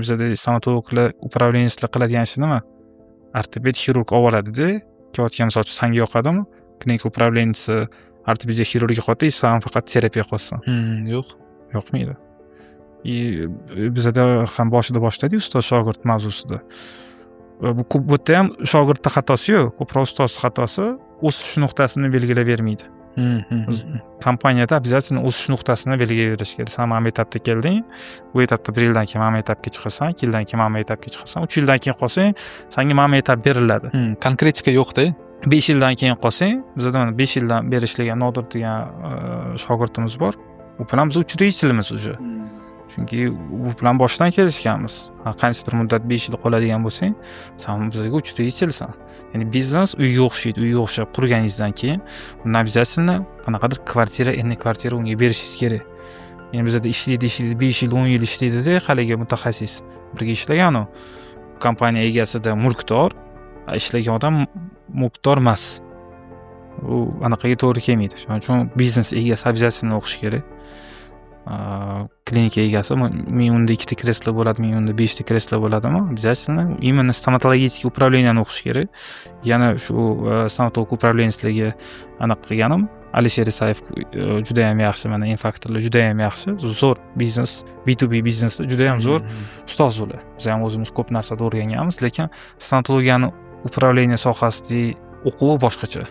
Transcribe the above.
Bizada stomatologlar upravleniyasida qiladigan ishi nima? Ortoped xirurg oladi-da, kelayotgan misol uchun senga yoqadimi? Klinika upravleniyasi ortopediya xirurgiya qoldi, sen faqat terapiya qilsan. Yo'q. Yoqmaydi. Bizada ham boshida boshladi ustoz shogird mavzusida. Bu yerda ham shogirdda xatosi yo'q, ko'proq ustoz xatosi o'sish nuqtasini belgilab bermaydi. Kompaniyada обязательно o'sish nuqtasini belgilab berish kerak. Sen mana bu etapda kelding, bu etapda 1 yildan keyin mana bu etapga chiqasan, 2 yildan keyin mana bu etapga chiqasan, 3 yildan keyin qolsang, senga mana bu etap beriladi. Konkretika yo'q-da. 5 yildan keyin qolsang, bizda mana 5 yildan beri ishlagan Nodir degan shogirdimiz bor. U bilan biz uchraychilimiz уже. Chunki u bilan boshdan kelishganmiz. Qanchadir muddat 5 yil qoladigan bo'lsang, sen bizga uchraychilsan. Ya'ni biznes uyga o'xshaydi, uyga o'xshab qurganingizdan keyin uni обязательно qanaqadir kvartira, endi kvartira unga berishingiz kerak. Ya'ni bizda ishlaydi, 5 yil, 10 yil ishlaydi-da, haligi mutaxassis birga ishlagan u. Kompaniya egasida mulkdor, ishlagan odam mulkdor emas. U anaqaga to'g'ri kelmaydi. Shuning uchun biznes egasi обязательно o'qish kerak. Klinika egasi men unda 2 ta kreslo bo'ladi, men unda 5 ta kreslo bo'ladimi? Обязательно именно stomatologik upravleniyani o'qish kerak. Yana shu stomatolog upravleniyasiga anaqa qilganim Alisher Isayev juda ham yaxshi, mana infaktorlar juda ham yaxshi, zo'r biznes, B2B biznesda juda ham zo'r ustoz ular. Biz ham o'zimiz ko'p narsada o'rganganmiz, lekin stomatologiyani upravleniya sohasidagi o'quvi boshqacha.